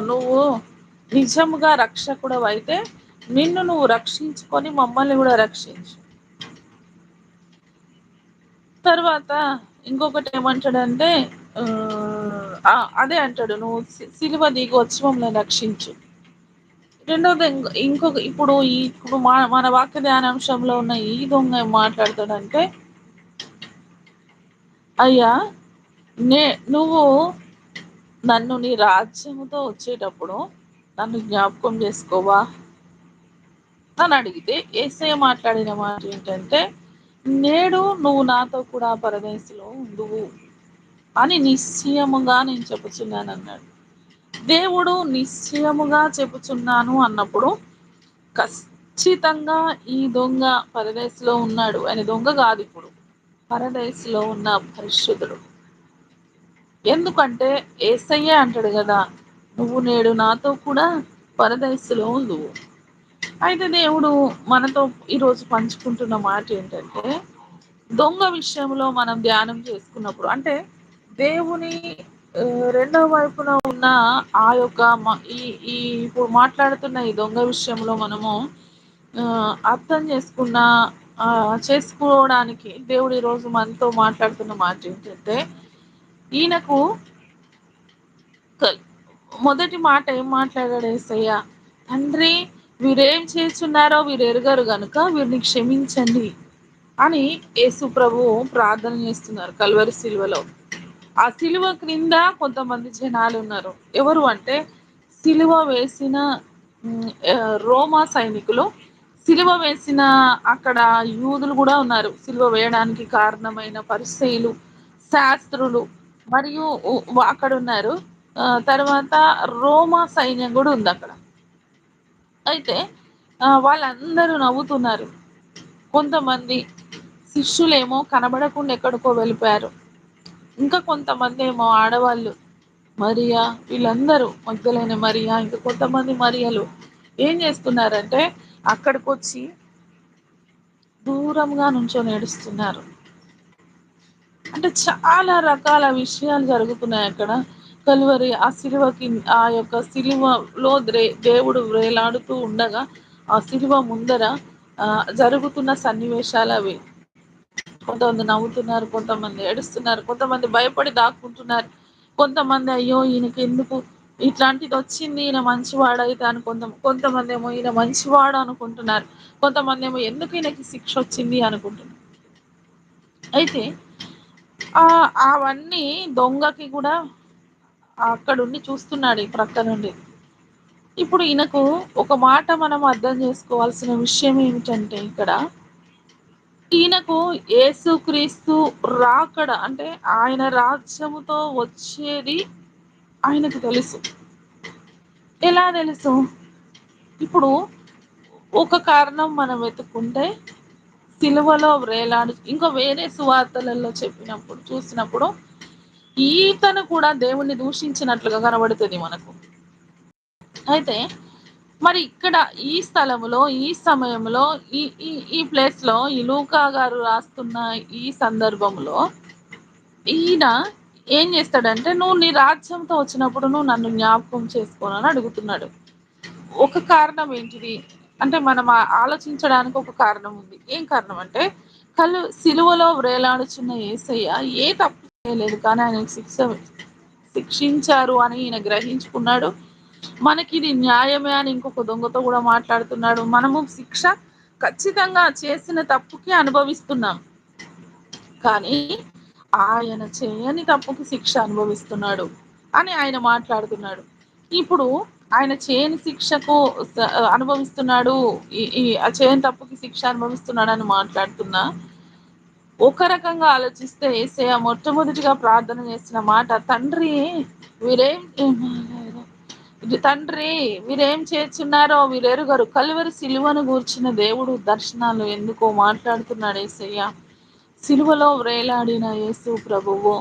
నువ్వు నిజముగా రక్షకుడవైతే నిన్ను నువ్వు రక్షించుకొని మమ్మల్ని గూడా రక్షించు. తర్వాత ఇంకొకటి ఏమంటాడంటే అదే అంటాడు. నువ్వు సిలువ దిగి వచ్చి మమ్మల్ని రక్షించు. రెండోది ఇంకొక ఇప్పుడు మన వాక్య ధ్యానాంశంలో ఉన్న ఈ దొంగ ఏం మాట్లాడతాడంటే, అయ్యా నే నువ్వు నన్ను నీ రాజ్యముతో వచ్చేటప్పుడు నన్ను జ్ఞాపకం చేసుకోవా అని అడిగితే, యేసయ్య మాట్లాడిన మాట ఏంటంటే, నేడు నువ్వు నాతో కూడా పరదేశంలో ఉందువు అని నిశ్చయముగా నేను చెప్పుచున్నానన్నాడు. దేవుడు నిశ్చయముగా చెప్పుచున్నాను అన్నప్పుడు ఖచ్చితంగా ఈ దొంగ పరదేశంలో ఉన్నాడు. ఆయన దొంగ కాదిప్పుడు. పరదేశంలో ఉన్న పరిశుద్ధుడు. ఎందుకంటే యేసయ్యే అంటాడు గదా! "నువ్వు నేడు నాతో కూడా పరదేశంలో ఉందువు." అయితే దేవుడు మనతో ఈరోజు పంచుకుంటున్న మాట ఏంటంటే, దొంగ విషయంలో మనం ధ్యానం చేసుకున్నప్పుడు అంటే దేవుని రెండో వైపున ఉన్న ఆ యొక్క ఈ ఈ ఇప్పుడు మాట్లాడుతున్న ఈ దొంగ విషయంలో మనము అర్థం చేసుకోవడానికి దేవుడు ఈరోజు మనతో మాట్లాడుతున్న మాట ఏంటంటే, ఈయనకు కల్ మొదటి మాట ఏం మాట్లాడాడు యేసయ్య? తండ్రి, వీరేం చేస్తున్నారో వీరెరుగరు గనుక వీరిని క్షమించండి అని యేసు ప్రభువు ప్రార్థన చేస్తున్నారు కల్వరి సిలువలో. ఆ సిలువ క్రింద కొంతమంది జనాలున్నారు. ఎవరు అంటే సిలువ వేసిన రోమా సైనికులు, సిలువ వేసిన అక్కడ యూదులు గూడా ఉన్నారు. సిలువ వేయడానికి కారణమైన పరిసయ్యులు, శాస్త్రులు మరియు అక్కడున్నారు. తర్వాత రోమా సైన్యం గూడా ఉందక్కడ. అయితే వాళ్ళందరూ నవ్వుతున్నారు. కొంతమంది శిష్యులేమో కనబడకుండా ఎక్కడికో వెళ్ళిపోయారు. ఇంకా కొంతమందేమో ఆడవాళ్ళు మరియా, వీళ్ళందరూ మగ్దలైన మరియా, ఇంకా కొంతమంది మరియలు ఏం చేస్తున్నారంటే అక్కడికొచ్చి దూరంగా నుంచొని ఏడుస్తున్నారు. అంటే చాలా రకాల విషయాలు జరుగుతున్నాయి అక్కడ. కలువరి ఆ సిలువకి ఆ యొక్క సిలువలో దేవుడు వేలాడుతూ ఉండగా, ఆ సిలువ ముందర జరుగుతున్న సన్నివేశాలవి. కొంతమంది నవ్వుతున్నారు, కొంతమంది ఏడుస్తున్నారు, కొంతమంది భయపడి దాక్కుంటున్నారు. కొంతమంది అయ్యో! ఈయనకెందుకు ఇట్లాంటిదొచ్చింది, ఈయన మంచివాడైతే కొంతమందేమో ఈయన మంచివాడు అనుకుంటున్నారు. కొంతమందేమో ఎందుకు ఈయనకి శిక్షొచ్చింది అనుకుంటున్నారు. అయితే అవన్నీ దొంగకి గూడా అక్కడుండి చూస్తున్నాడు ఈ ప్రక్క నుండి. ఇప్పుడు ఈయనకు ఒక మాట మనం అర్థం చేసుకోవాల్సిన విషయం ఏమిటంటే ఇక్కడ, ఈయనకు యేసుక్రీస్తు రాకడ అంటే ఆయన రాజ్యముతో వచ్చేది ఆయనకు తెలుసు. ఎలా తెలుసు? ఇప్పుడు ఒక కారణం మనం వెతుక్కుంటే సిలువలో ఇంకా వేరే సువార్తలలో చూసినప్పుడు ఈతను కూడా దేవుణ్ణి దూషించినట్లుగా కనబడుతది మనకు. అయితే మరి ఇక్కడ ఈ స్థలములో, ఈ సమయంలో, ఈ ఈ ఈ ప్లేస్‌లో ఈ లూకా గారు రాస్తున్న ఈ సందర్భంలో ఈయన ఏం చేస్తాడంటే, "నువ్వు నీ రాజ్యంతో వచ్చినప్పుడు నువ్వు నన్ను జ్ఞాపకం చేసుకోను" అని అడుగుతున్నాడు. ఒక కారణం ఏంటిది? అంటే మనం ఆలోచించడానికి ఒక కారణం ఉంది. ఏం కారణం అంటే, సిలువలో వ్రేలాడుచున్న యేసయ్య ఏ తప్పు చేయలేదు. కానీ ఆయనకు శిక్షించారు అని ఈయన గ్రహించుకున్నాడు. మనకిది న్యాయమే అని ఇంకొక దొంగతో గూడా మాట్లాడుతున్నాడు. మనము శిక్ష ఖచ్చితంగా చేసిన తప్పుకి అనుభవిస్తున్నాం. కానీ ఆయన చేయని తప్పుకి శిక్ష అనుభవిస్తున్నాడు అని ఆయన మాట్లాడుతున్నాడు. ఇప్పుడు ఆయన చేయని శిక్షకు అనుభవిస్తున్నాడు. ఈ ఈ చేయని తప్పుకి శిక్ష అనుభవిస్తున్నాడని మాట్లాడుతున్నా, ఒక రకంగా ఆలోచిస్తే యేసయ్య మొట్టమొదటిగా ప్రార్థన చేసిన మాట, తండ్రి వీరేం తండ్రి వీరేం చేస్తున్నారో వీరెరుగరు. కలువరి సిలువను గూర్చిన దేవుడు దర్శనాలు ఎందుకో మాట్లాడుతున్నాడు యేసయ్య. సిలువలో వ్రేలాడిన యేసు ప్రభువు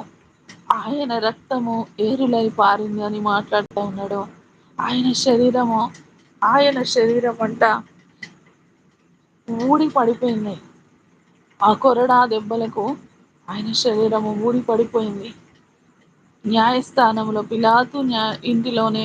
ఆయన రక్తము ఏరులై పారింది అని మాట్లాడుతూ ఉన్నాడు. ఆయన శరీరం అంట ఊడి పడిపోయింది. ఆ కొరడా దెబ్బలకు ఆయన శరీరము ఊడి పడిపోయింది. న్యాయస్థానంలో పిలాతు ఇంటిలోనే